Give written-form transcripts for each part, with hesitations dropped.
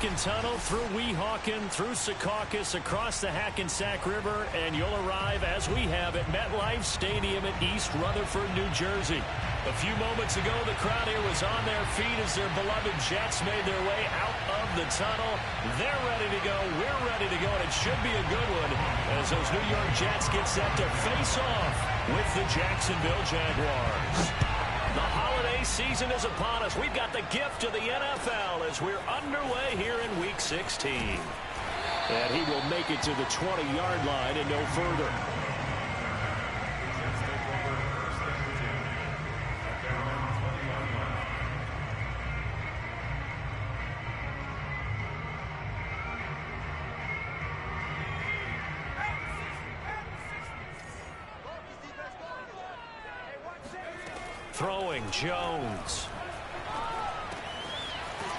second tunnel through Weehawken, through Secaucus, across the Hackensack River, and you'll arrive, as we have, at MetLife Stadium in East Rutherford, New Jersey. A few moments ago, the crowd here was on their feet as their beloved Jets made their way out of the tunnel. They're ready to go. We're ready to go, and it should be a good one as those New York Jets get set to face off with the Jacksonville Jaguars. The holiday season is upon us. We've got the gift of the NFL as we're underway here in Week 16. And he will make it to the 20-yard line and no further. Throwing Jones.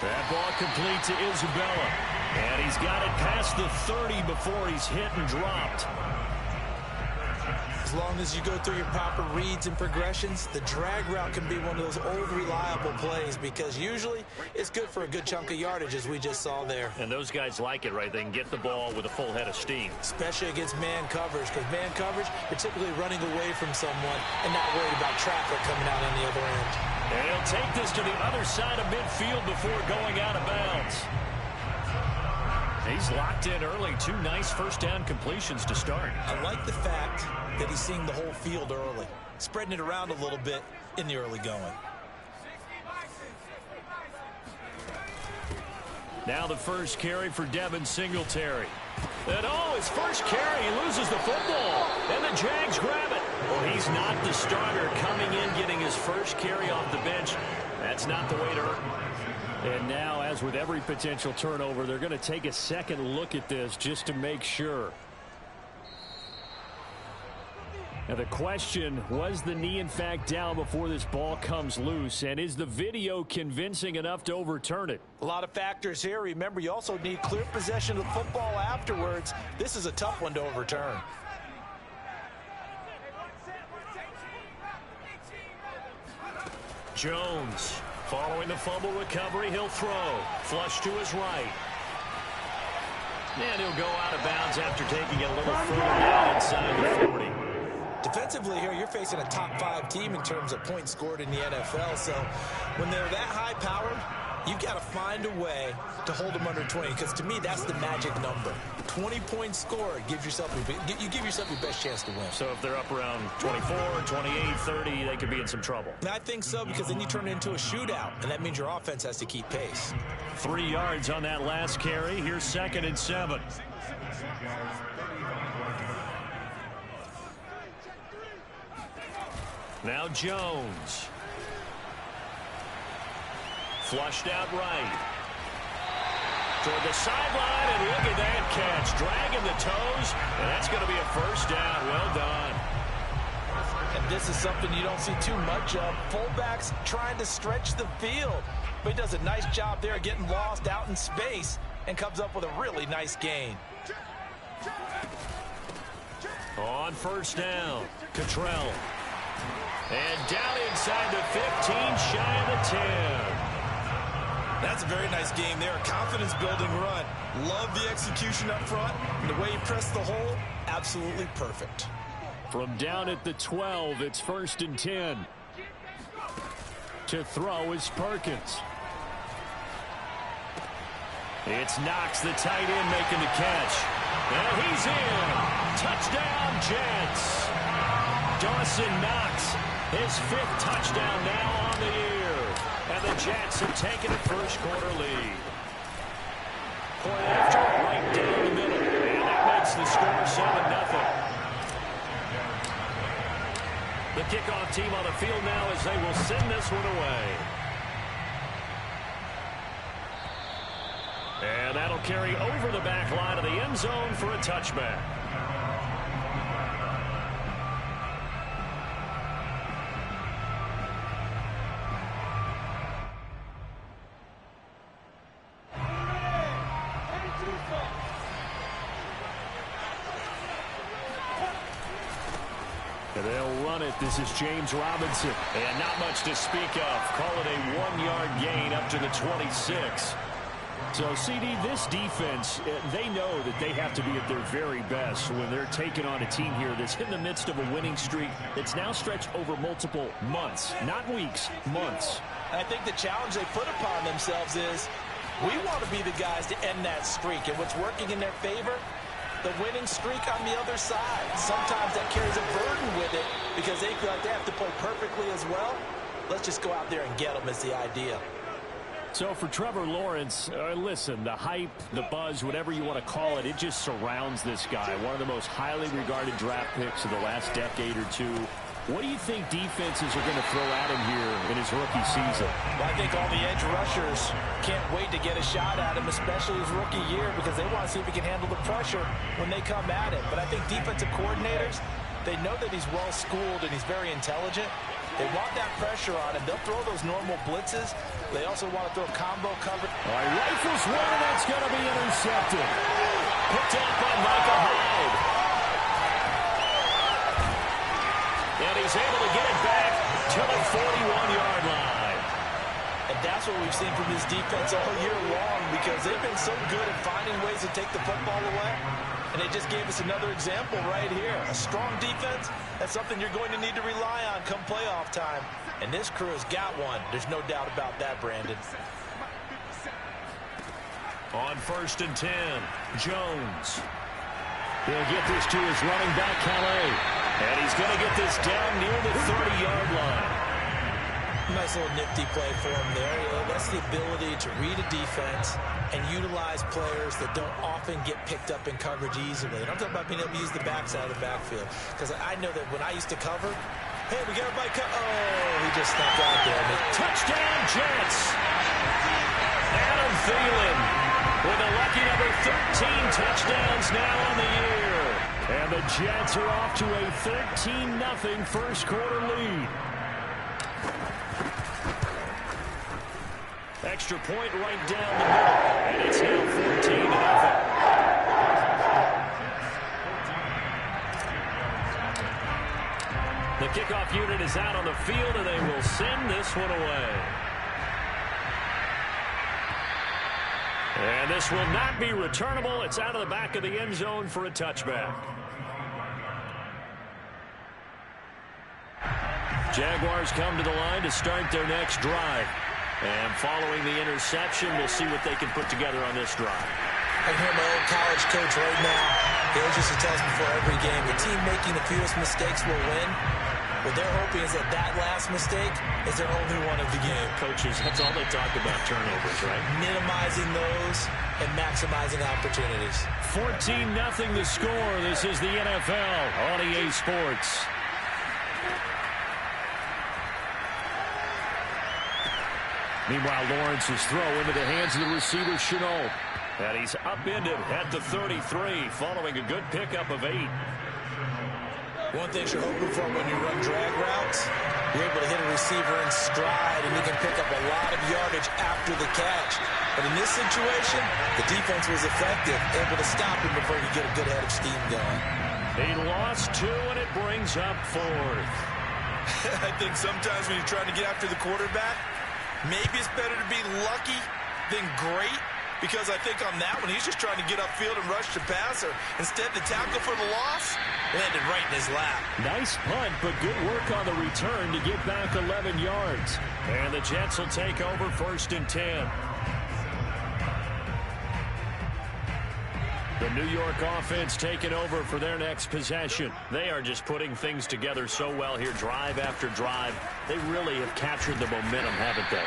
That ball complete to Isabella. And he's got it past the 30 before he's hit and dropped. As long as you go through your proper reads and progressions, the drag route can be one of those old reliable plays because usually it's good for a good chunk of yardage, as we just saw there. And those guys like it, right? They can get the ball with a full head of steam. Especially against man coverage, because man coverage, you're typically running away from someone and not worried about traffic coming out on the other end. And he'll take this to the other side of midfield before going out of bounds. He's locked in early. 2 nice first down completions to start. I like the fact that he's seeing the whole field early, spreading it around a little bit in the early going. Now the first carry for Devin Singletary. And his first carry, he loses the football. And the Jags grab it. Well, he's not the starter coming in, getting his first carry off the bench. That's not the way to earn. And now, as with every potential turnover, they're going to take a second look at this just to make sure. Now the question, was the knee in fact down before this ball comes loose? And is the video convincing enough to overturn it? A lot of factors here. Remember, you also need clear possession of the football afterwards. This is a tough one to overturn. Jones, following the fumble recovery, he'll throw. Flush to his right. And he'll go out of bounds after taking a little further down inside the 40. Defensively here, you're facing a top 5 team in terms of points scored in the NFL. So when they're that high-powered, you've got to find a way to hold them under 20. Because to me, that's the magic number. 20 points scored, you give yourself your best chance to win. So if they're up around 24, 28, 30, they could be in some trouble. And I think so, because then you turn it into a shootout, and that means your offense has to keep pace. 3 yards on that last carry. Here's 2nd and 7. Now Jones. Flushed out right. Toward the sideline, and look at that catch. Dragging the toes, and that's going to be a first down. Well done. And this is something you don't see too much of. Fullbacks trying to stretch the field. But he does a nice job there getting lost out in space and comes up with a really nice gain. On first down, Cottrell. And down inside the 15, shy of the 10. That's a very nice game there. Confidence-building run. Love the execution up front. And the way he pressed the hole, absolutely perfect. From down at the 12, it's 1st and 10. To throw is Perkins. It's Knox, the tight end, making the catch. And he's in. Touchdown, Jets. Dawson Knox, his 5th touchdown now on the year. And the Jets have taken a first-quarter lead. Point after, right down the middle. And that makes the score 7-0. The kickoff team on the field now as they will send this one away. And that'll carry over the back line of the end zone for a touchback. They'll run it. This is James Robinson. And not much to speak of. Call it a 1-yard gain up to the 26. So, CD, this defense, they know that they have to be at their very best when they're taking on a team here that's in the midst of a winning streak that's now stretched over multiple months, not weeks, months. I think the challenge they put upon themselves is we want to be the guys to end that streak. And what's working in their favor? The winning streak on the other side. Sometimes that carries a burden with it because they feel like they have to play perfectly as well. Let's just go out there and get them is the idea. So for Trevor Lawrence, listen, the hype, the buzz, whatever you want to call it, it just surrounds this guy. One of the most highly regarded draft picks of the last decade or two. What do you think defenses are going to throw at him here in his rookie season? Well, I think all the edge rushers can't wait to get a shot at him, especially his rookie year, because they want to see if he can handle the pressure when they come at him. But I think defensive coordinators, they know that he's well-schooled and he's very intelligent. They want that pressure on him. They'll throw those normal blitzes. They also want to throw combo coverage. All right, rifles one, and that's going to be intercepted. Picked up by Micah Hyde. And he's able to get it back to the 41-yard line. And that's what we've seen from this defense all year long because they've been so good at finding ways to take the football away. And they just gave us another example right here. A strong defense, that's something you're going to need to rely on come playoff time. And this crew has got one. There's no doubt about that, Brandon. On 1st and 10, Jones. He'll get this to his running back, Calais. And he's going to get this down near the 30-yard line. Nice little nifty play for him there. That's the ability to read a defense and utilize players that don't often get picked up in coverage easily. And I'm talking about being able to use the backside of the backfield. Because I know that when I used to cover, hey, we got everybody oh, he just stepped out there. Touchdown, Jets. Adam Thielen with a lucky number 13 touchdowns now on the year. And the Jets are off to a 13-0 first quarter lead. Extra point right down the middle, and it's now 14-0. The kickoff unit is out on the field, and they will send this one away. And this will not be returnable. It's out of the back of the end zone for a touchback. Jaguars come to the line to start their next drive. And following the interception, we'll see what they can put together on this drive. I hear my old college coach right now. He always used to tell us before every game, the team making the fewest mistakes will win. What they're hoping is that that last mistake is their only one of the game. Coaches, that's all they talk about, turnovers, right? Minimizing those and maximizing opportunities. 14-0 the score. This is the NFL on EA Sports. Meanwhile, Lawrence's throw into the hands of the receiver, Chenault. And he's upended at the 33, following a good pickup of 8. One thing you're hoping for when you run drag routes, you're able to hit a receiver in stride, and you can pick up a lot of yardage after the catch. But in this situation, the defense was effective, able to stop him before you get a good head of steam going. He lost 2, and it brings up 4th. I think sometimes when you're trying to get after the quarterback, maybe it's better to be lucky than great, because I think on that one, he's just trying to get upfield and rush the passer. Instead, the tackle for the loss landed right in his lap. Nice punt, but good work on the return to get back 11 yards. And the Jets will take over 1st and 10. The New York offense taking over for their next possession. They are just putting things together so well here, drive after drive. They really have captured the momentum, haven't they?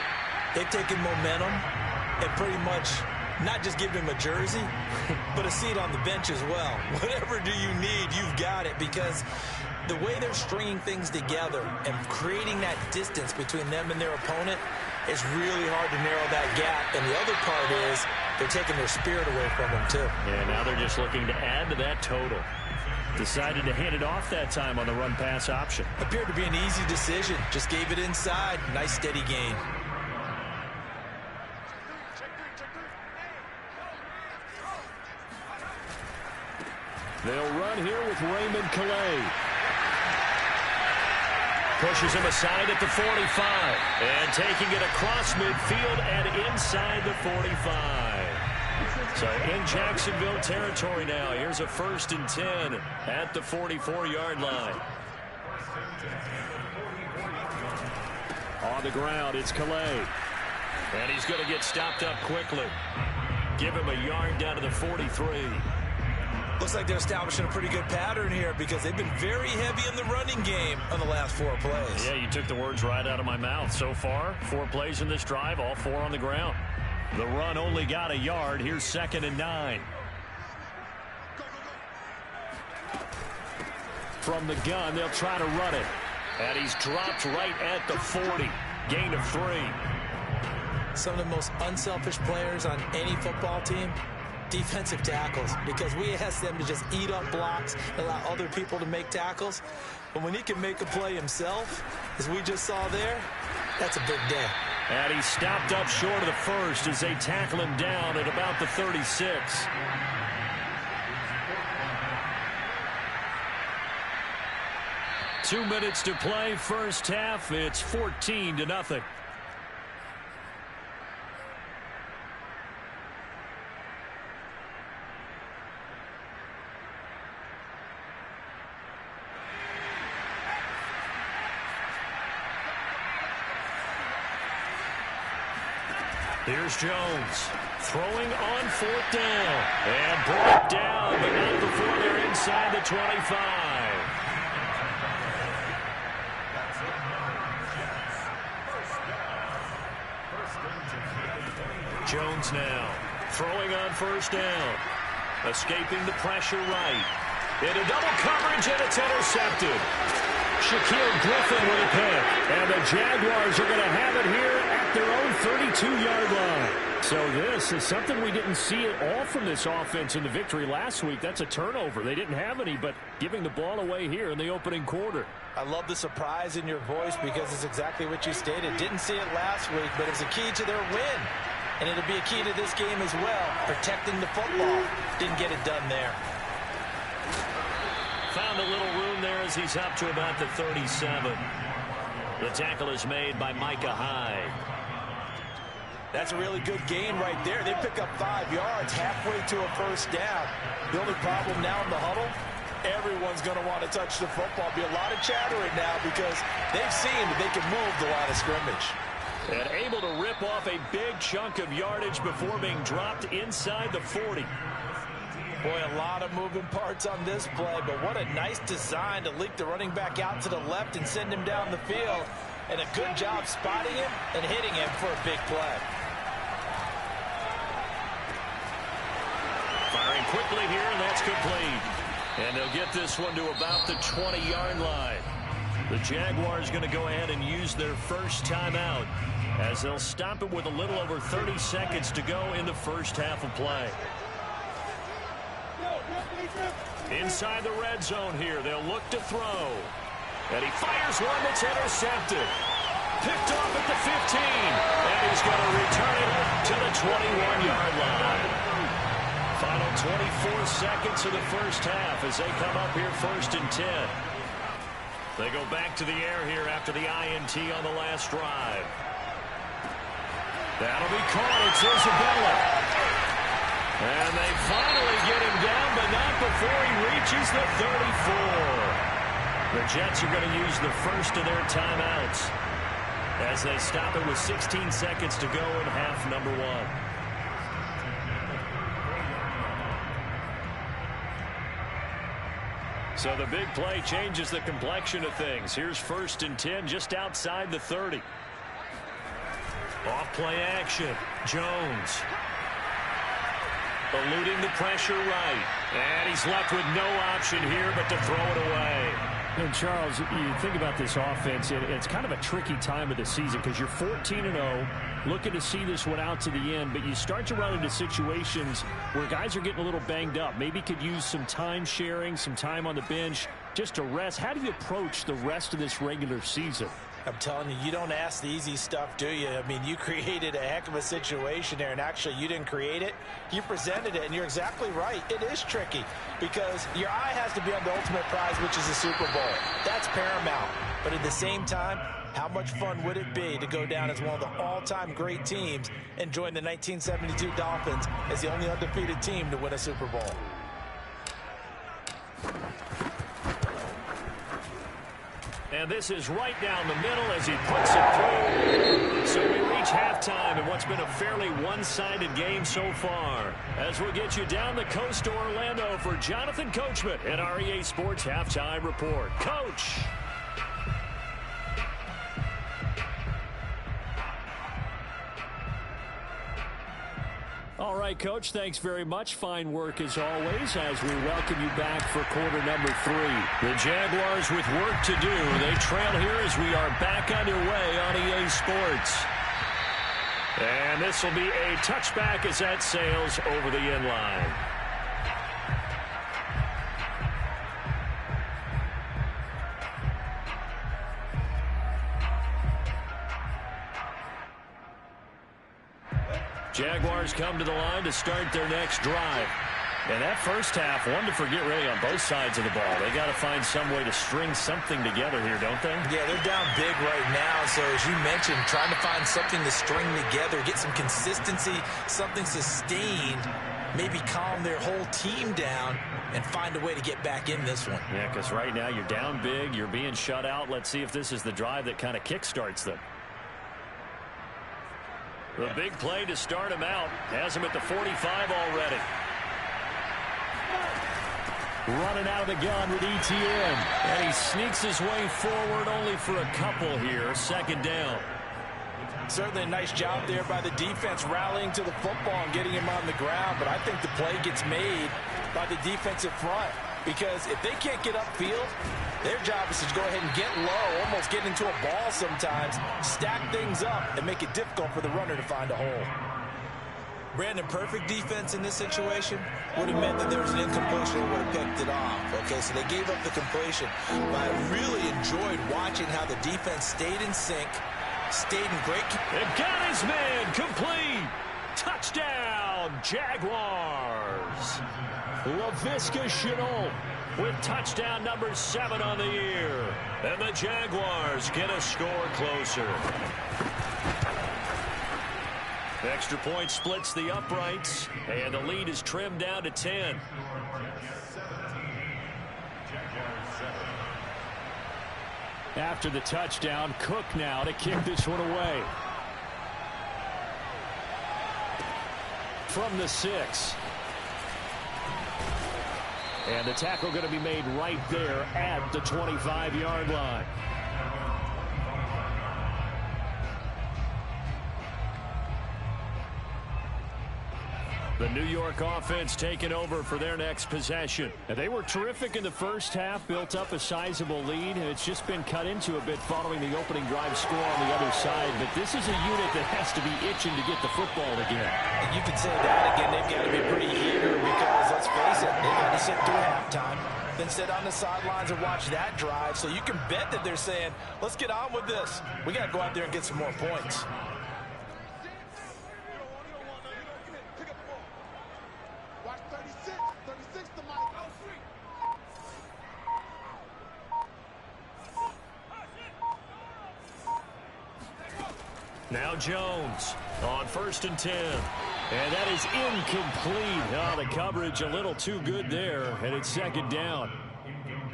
They've taken momentum and pretty much not just given him a jersey, but a seat on the bench as well. Whatever do you need, you've got it, because the way they're stringing things together and creating that distance between them and their opponent is really hard to narrow that gap. And the other part is they're taking their spirit away from them, too. Yeah, now they're just looking to add to that total. Decided to hand it off that time on the run-pass option. Appeared to be an easy decision. Just gave it inside. Nice, steady gain. They'll run here with Raymond Calais. Pushes him aside at the 45. And taking it across midfield and inside the 45. So in Jacksonville territory now. Here's a 1st and 10 at the 44-yard line. On the ground, it's Slade. And he's going to get stopped up quickly. Give him a yard down to the 43. Looks like they're establishing a pretty good pattern here because they've been very heavy in the running game on the last 4 plays. Yeah, you took the words right out of my mouth. So far, 4 plays in this drive, all 4 on the ground. The run only got a yard. Here's 2nd and 9. From the gun, they'll try to run it. And he's dropped right at the 40. Gain of 3. Some of the most unselfish players on any football team, defensive tackles, because we ask them to just eat up blocks, allow other people to make tackles. But when he can make a play himself, as we just saw there, that's a big day. And he's stopped up short of the 1st as they tackle him down at about the 36. Two minutes to play, first half. It's 14-0. Here's Jones throwing on 4th down and brought down, but not before they're inside the 25. Jones now throwing on 1st down, escaping the pressure right. Into double coverage, and it's intercepted. Shaquille Griffin with a pick, and the Jaguars are going to have it here at their own 32-yard line. So this is something we didn't see at all from this offense in the victory last week. That's a turnover. They didn't have any, but giving the ball away here in the opening quarter. I love the surprise in your voice because it's exactly what you stated. Didn't see it last week, but it was a key to their win. And it'll be a key to this game as well, protecting the football. Didn't get it done there. Found a little room there as he's up to about the 37. The tackle is made by Micah Hyde. That's a really good gain right there. They pick up 5 yards halfway to a 1st down. The only problem now in the huddle, everyone's going to want to touch the football. Be a lot of chattering now because they've seen that they can move the line of scrimmage. And able to rip off a big chunk of yardage before being dropped inside the 40. Boy, a lot of moving parts on this play, but what a nice design to leak the running back out to the left and send him down the field. And a good job spotting him and hitting him for a big play. Firing quickly here, and that's complete. And they'll get this one to about the 20-yard line. The Jaguars going to go ahead and use their first timeout as they'll stop it with a little over 30 seconds to go in the first half of play. Inside the red zone here, they'll look to throw. And he fires one that's intercepted. Picked off at the 15. And he's going to return it to the 21-yard line. Final 24 seconds of the first half as they come up here 1st and 10. They go back to the air here after the INT on the last drive. That'll be caught. It's Isabella. And they finally get him down, but not before he reaches the 34. The Jets are going to use the first of their timeouts as they stop it with 16 seconds to go in half number 1. So the big play changes the complexion of things. Here's 1st and 10 just outside the 30. Off play action. Jones. Eluding the pressure right. And he's left with no option here but to throw it away. And Charles, you think about this offense, it's kind of a tricky time of the season because you're 14-0, looking to see this one out to the end, but you start to run into situations where guys are getting a little banged up. Maybe could use some time sharing, some time on the bench just to rest. How do you approach the rest of this regular season? I'm telling you, you don't ask the easy stuff, do you? I mean, you created a heck of a situation there, and actually you didn't create it. You presented it, and you're exactly right. It is tricky because your eye has to be on the ultimate prize, which is the Super Bowl. That's paramount. But at the same time, how much fun would it be to go down as one of the all-time great teams and join the 1972 Dolphins as the only undefeated team to win a Super Bowl? And this is right down the middle as he puts it through. So we reach halftime in what's been a fairly one-sided game so far. As we'll get you down the coast to Orlando for Jonathan Coachman at our EA Sports Halftime Report. Coach. All right, Coach, thanks very much. Fine work as always as we welcome you back for quarter number 3. The Jaguars with work to do. They trail here as we are back underway on EA Sports. And this will be a touchback as that sails over the end line. Jaguars come to the line to start their next drive. And that first half, one to forget really on both sides of the ball. They got to find some way to string something together here, don't they? Yeah, they're down big right now. So as you mentioned, trying to find something to string together, get some consistency, something sustained, maybe calm their whole team down and find a way to get back in this one. Yeah, because right now you're down big, you're being shut out. Let's see if this is the drive that kind of kickstarts them. The big play to start him out. Has him at the 45 already. Running out of the gun with ETN. And he sneaks his way forward only for a couple here. Second down. Certainly a nice job there by the defense rallying to the football and getting him on the ground. But I think the play gets made by the defensive front. Because if they can't get upfield, their job is to go ahead and get low, almost get into a ball sometimes, stack things up, and make it difficult for the runner to find a hole. Brandon, perfect defense in this situation would have meant that there was an incompletion and would have picked it off. Okay, so they gave up the completion. But I really enjoyed watching how the defense stayed in sync, stayed in great... They got his man complete. Touchdown, Jaguars. Laviska Shenault with touchdown number 7 on the year. And the Jaguars get a score closer. Extra point splits the uprights, and the lead is trimmed down to 10. After the touchdown, Cook now to kick this one away. From the 6. And the tackle going to be made right there at the 25-yard line. The New York offense taking over for their next possession. And they were terrific in the first half, built up a sizable lead, and it's just been cut into a bit following the opening drive score on the other side. But this is a unit that has to be itching to get the football again. And you could say that again. They've got to be pretty eager because, let's face it, they've got to sit through halftime, then sit on the sidelines and watch that drive. So you can bet that they're saying, let's get on with this. We got to go out there and get some more points. Now Jones on 1st and 10. And that is incomplete. Oh, the coverage a little too good there, and it's second down.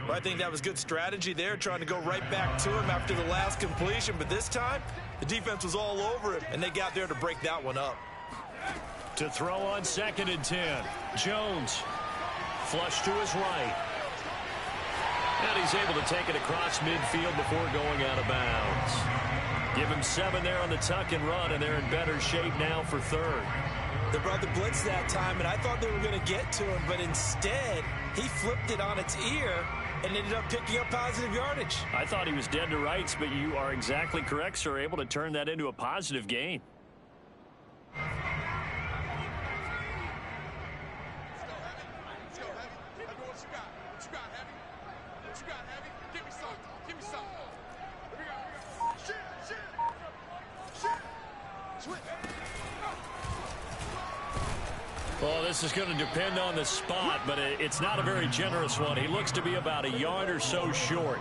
Well, I think that was good strategy there, trying to go right back to him after the last completion. But this time, the defense was all over him, and they got there to break that one up. To throw on 2nd and 10. Jones flush to his right. And he's able to take it across midfield before going out of bounds. Give him 7 there on the tuck and run, and they're in better shape now for 3rd. They brought the blitz that time, and I thought they were going to get to him, but instead, he flipped it on its ear and ended up picking up positive yardage. I thought he was dead to rights, but you are exactly correct, sir. Able to turn that into a positive gain. Well, this is going to depend on the spot, but it's not a very generous one. He looks to be about a yard or so short.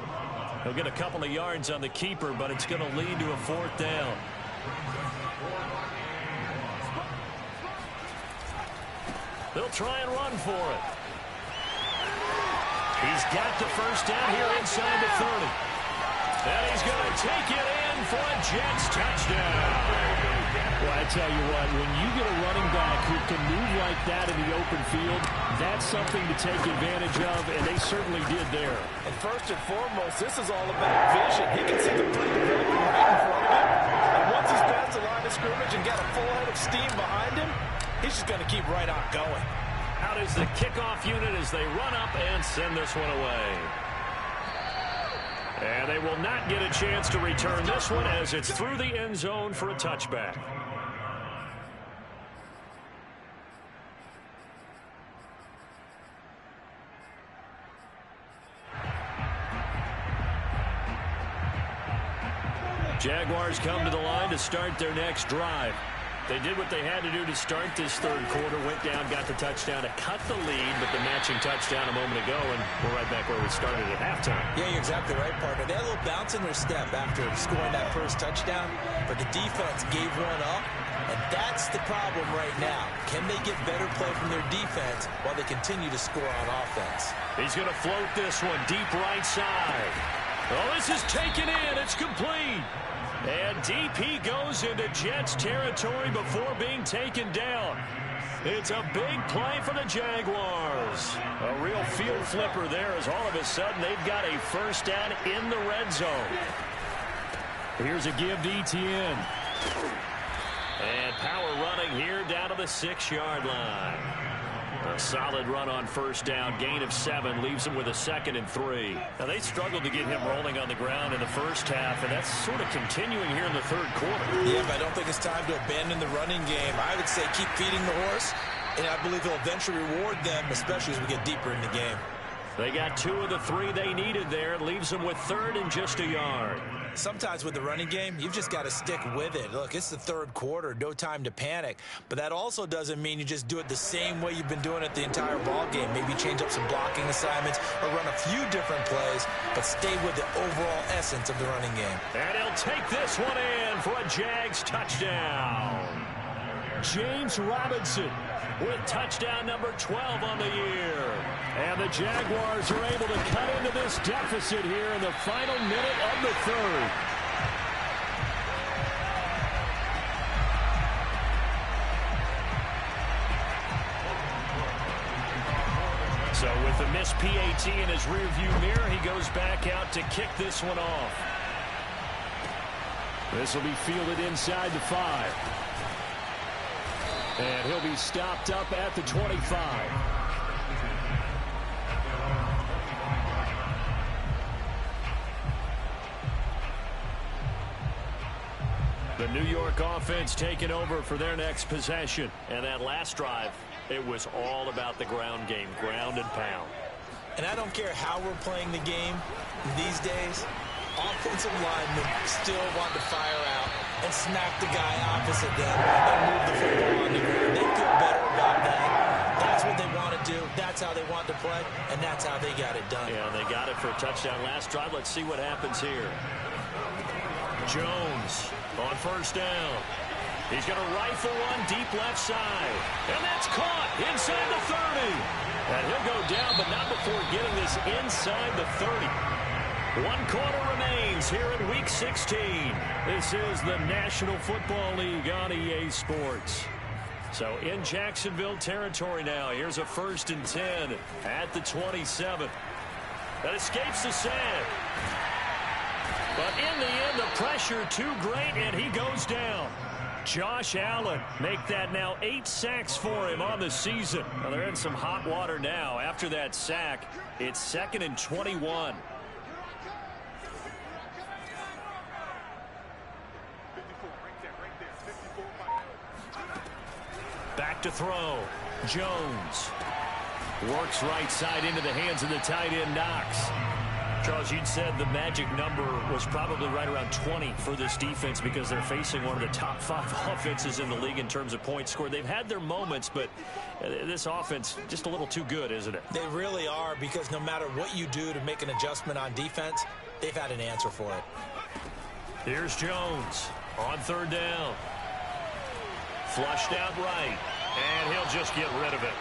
He'll get a couple of yards on the keeper, but it's going to lead to a 4th down. They'll try and run for it. He's got the first down here inside the 30. And he's going to take it in for a Jets touchdown. Well, I tell you what, when you get a running back who can move like that in the open field, that's something to take advantage of, and they certainly did there. And first and foremost, this is all about vision. He can see the play developing right in front of him. And once he's past the line of scrimmage and got a full head of steam behind him, he's just going to keep right on going. Out is the kickoff unit as they run up and send this one away. And they will not get a chance to return this one as it's through the end zone for a touchback. Jaguars come to the line to start their next drive. They did what they had to do to start this third quarter, went down, got the touchdown to cut the lead, but the matching touchdown a moment ago, and we're right back where we started at halftime. Yeah, you're exactly right, partner. They had a little bounce in their step after scoring that first touchdown, but the defense gave one up, and that's the problem right now. Can they get better play from their defense while they continue to score on offense? He's going to float this one deep right side. Oh, this is taken in. It's complete. And DP goes into Jets territory before being taken down. It's a big play for the Jaguars. A real field flipper there as all of a sudden they've got a first down in the red zone. Here's a give to Etienne. And power running here down to the 6-yard line. A solid run on first down, gain of 7, leaves him with a 2nd and 3. Now, they struggled to get him rolling on the ground in the first half, and that's sort of continuing here in the third quarter. Yeah, but I don't think it's time to abandon the running game. I would say keep feeding the horse, and I believe he'll eventually reward them, especially as we get deeper in the game. They got 2 of the 3 they needed there. It leaves them with 3rd and just a yard. Sometimes with the running game, you've just got to stick with it. Look, it's the third quarter, no time to panic. But that also doesn't mean you just do it the same way you've been doing it the entire ball game. Maybe change up some blocking assignments or run a few different plays, but stay with the overall essence of the running game. And he'll take this one in for a Jags touchdown. James Robinson with touchdown number 12 on the year. And the Jaguars are able to cut into this deficit here in the final minute of the third. So with the missed PAT in his rearview mirror, he goes back out to kick this one off. This will be fielded inside the 5. And he'll be stopped up at the 25. The New York offense taking over for their next possession. And that last drive, it was all about the ground game, ground and pound. And I don't care how we're playing the game these days, offensive linemen still want to fire out and smack the guy opposite them and move the football on the ground. They feel better about that. That's what they want to do. That's how they want to play, and that's how they got it done. Yeah, they got it for a touchdown last drive. Let's see what happens here. Jones on first down. He's going to rifle one deep left side. And that's caught inside the 30. And he'll go down, but not before getting this inside the 30. 1 quarter remains here in Week 16. This is the National Football League on EA Sports. So in Jacksonville territory now. Here's a 1st and 10 at the 27. That escapes the sack. But in the end, the pressure too great, and he goes down. Josh Allen make that now 8 sacks for him on the season. Well, they're in some hot water now. After that sack, it's 2nd and 21. Back to throw. Jones works right side into the hands of the tight end Knox. Charles, you'd said the magic number was probably right around 20 for this defense because they're facing one of the top 5 offenses in the league in terms of points scored. They've had their moments, but this offense just a little too good, isn't it? They really are, because no matter what you do to make an adjustment on defense, they've had an answer for it. Here's Jones on 3rd down. Flushed out right, and he'll just get rid of it.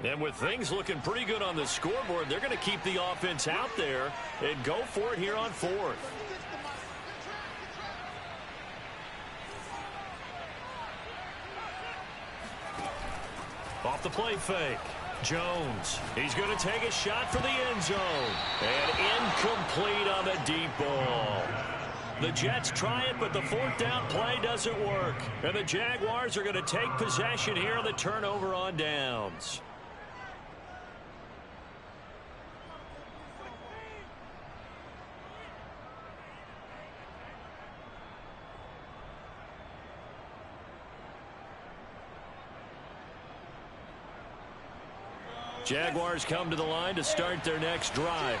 And with things looking pretty good on the scoreboard, they're going to keep the offense out there and go for it here on 4th. Off the play fake. Jones. He's going to take a shot for the end zone. And incomplete on the deep ball. The Jets try it, but the 4th down play doesn't work. And the Jaguars are going to take possession here on the turnover on downs. Jaguars come to the line to start their next drive.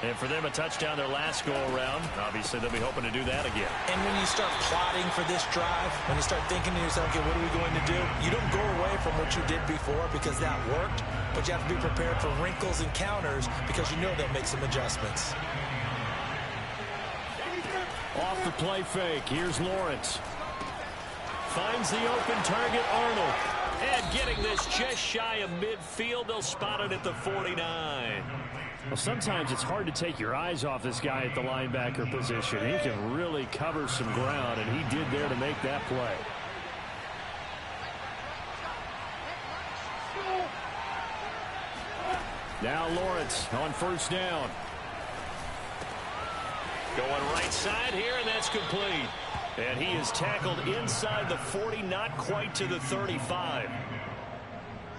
And for them, a touchdown their last go-around. Obviously, they'll be hoping to do that again. And when you start plotting for this drive, when you start thinking to yourself, okay, what are we going to do? You don't go away from what you did before because that worked, but you have to be prepared for wrinkles and counters because you know they'll make some adjustments. Off the play fake, here's Lawrence. Finds the open target, Arnold. And getting this just shy of midfield, they'll spot it at the 49. Well, sometimes it's hard to take your eyes off this guy at the linebacker position. He can really cover some ground, and he did there to make that play. Now Lawrence on 1st down. Going right side here, and that's complete. And he is tackled inside the 40, not quite to the 35.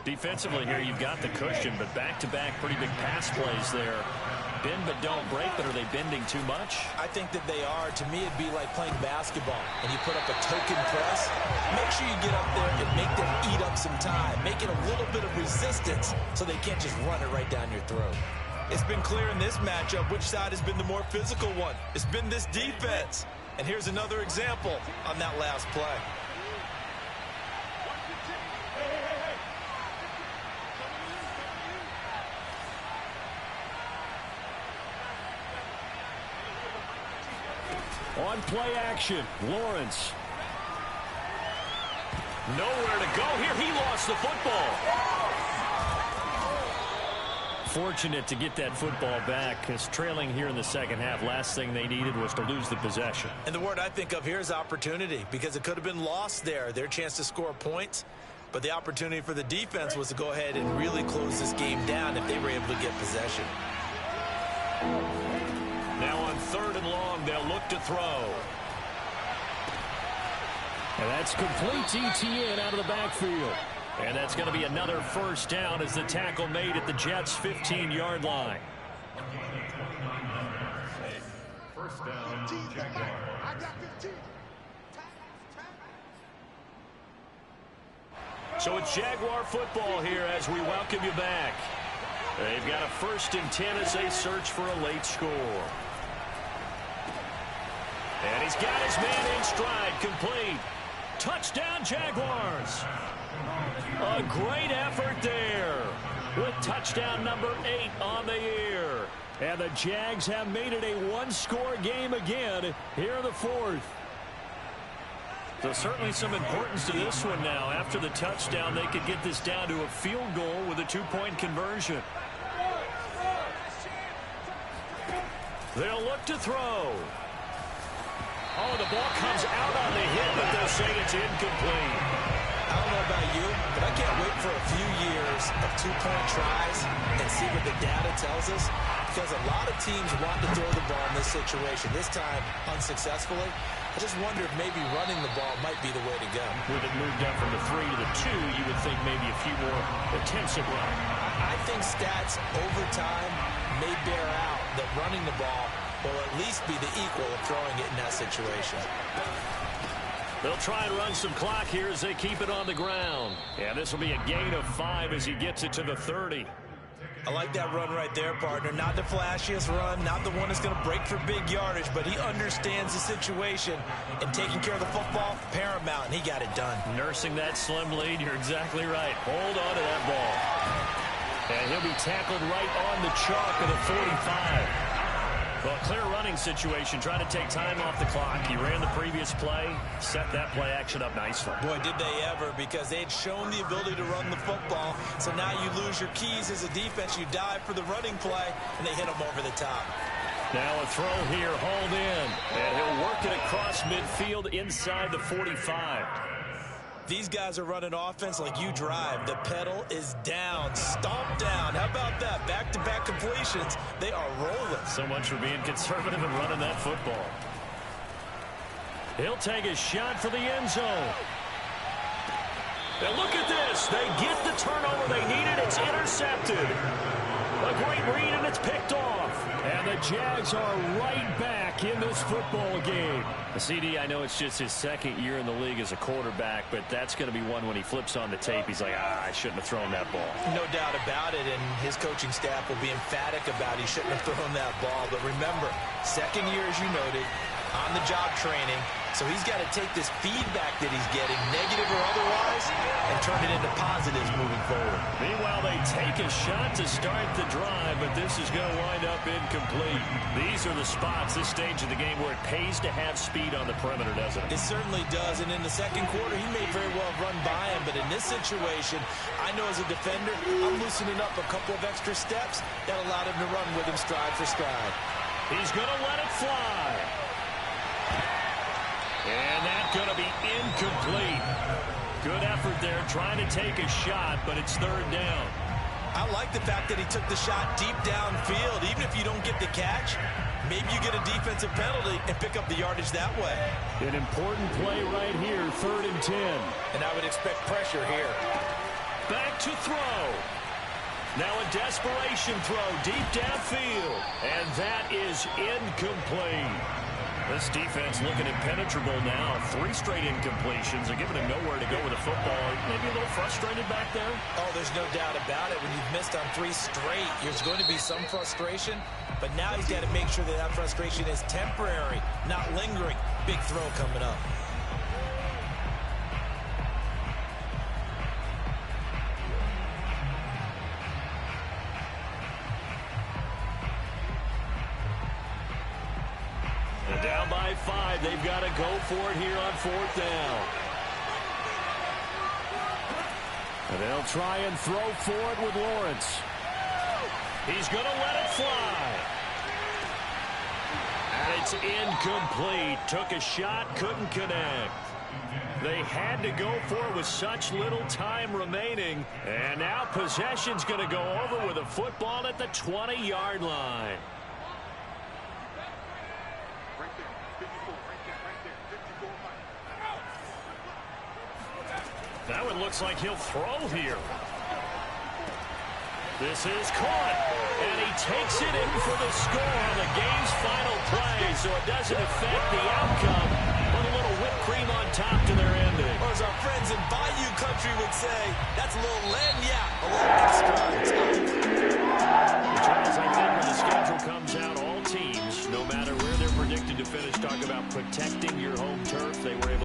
Defensively here, you've got the cushion, but back-to-back pretty big pass plays there. Bend but don't break, but are they bending too much? I think that they are. To me, it'd be like playing basketball, and you put up a token press. Make sure you get up there and make them eat up some time. Make it a little bit of resistance so they can't just run it right down your throat. It's been clear in this matchup which side has been the more physical one. It's been this defense. And here's another example on that last play. On play action, Lawrence. Nowhere to go here. He lost the football. Fortunate to get that football back, because trailing here in the second half, last thing they needed was to lose the possession. And the word I think of here is opportunity, because it could have been lost there, their chance to score points. But the opportunity for the defense was to go ahead and really close this game down if they were able to get possession. Now on 3rd and long, they'll look to throw. And that's complete ETN out of the backfield. And that's going to be another 1st down as the tackle made at the Jets' 15-yard line. 1st down, Jaguars. So it's Jaguar football here as we welcome you back. They've got a 1st and 10 as they search for a late score. And he's got his man in stride, complete. Touchdown, Jaguars. A great effort there with touchdown number 8 on the year. And the Jags have made it a one-score game again here in the 4th. So certainly some importance to this one now. After the touchdown, they could get this down to a field goal with a 2-point conversion. They'll look to throw. Oh, the ball comes out on the hit, but they'll say it's incomplete. I don't know about you, but I can't wait for a few years of 2-point tries and see what the data tells us, because a lot of teams want to throw the ball in this situation. This time, unsuccessfully. I just wonder if maybe running the ball might be the way to go. With it moved up from the 3 to the 2, you would think maybe a few more attempts at run. I think stats over time may bear out that running the ball will at least be the equal of throwing it in that situation. They'll try and run some clock here as they keep it on the ground. Yeah, this will be a gain of 5 as he gets it to the 30. I like that run right there, partner. Not the flashiest run, not the one that's going to break for big yardage, but he understands the situation, and taking care of the football, paramount, and he got it done. Nursing that slim lead, you're exactly right. Hold on to that ball. And he'll be tackled right on the chalk of the 45. Well, clear running situation, trying to take time off the clock. He ran the previous play, set that play action up nicely. Boy, did they ever, because they had shown the ability to run the football. So now you lose your keys as a defense. You dive for the running play, and they hit him over the top. Now a throw here, hauled in. And he'll work it across midfield inside the 45. These guys are running offense like you drive. The pedal is down, stomp down. How about that? Back-to-back completions. They are rolling. So much for being conservative and running that football. He'll take a shot for the end zone. Now look at this. They get the turnover they needed. It's intercepted. A great read, and it's picked off. And the Jags are right back in this football game. The CD, I know it's just his second year in the league as a quarterback, but that's going to be one when he flips on the tape. He's like, I shouldn't have thrown that ball. No doubt about it, and his coaching staff will be emphatic about he shouldn't have thrown that ball. But remember, second year, as you noted, on-the-job training. So he's got to take this feedback that he's getting, negative or otherwise, and turn it into positives moving forward. Meanwhile, they take a shot to start the drive, but this is going to wind up incomplete. These are the spots, this stage of the game, where it pays to have speed on the perimeter, doesn't it? It certainly does, and in the second quarter, he may very well run by him, but in this situation, I know as a defender, I'm loosening up a couple of extra steps that allowed him to run with him stride for stride. He's going to let it fly. And that's going to be incomplete. Good effort there, trying to take a shot, but it's third down. I like the fact that he took the shot deep downfield. Even if you don't get the catch, maybe you get a defensive penalty and pick up the yardage that way. An important play right here, 3rd and 10. And I would expect pressure here. Back to throw. Now a desperation throw deep downfield. And that is incomplete. This defense looking impenetrable now. 3 straight incompletions. They're giving him nowhere to go with the football. Maybe a little frustrated back there? Oh, there's no doubt about it. When you've missed on 3 straight, there's going to be some frustration. But now he's got to make sure that that frustration is temporary, not lingering. Big throw coming up. Down by 5. They've got to go for it here on 4th down. And they'll try and throw for it with Lawrence. He's going to let it fly. And it's incomplete. Took a shot, couldn't connect. They had to go for it with such little time remaining. And now possession's going to go over with a football at the 20-yard line. Now it looks like he'll throw here. This is caught, and he takes it in for the score on the game's final play, so it doesn't affect the outcome. Put a little whipped cream on top to their ending. Or as our friends in Bayou Country would say, that's a little lagniappe, a little extra on top. Charles, I think when the schedule comes out, all teams, no matter where they're predicted to finish, talk about protecting your home turf. They were able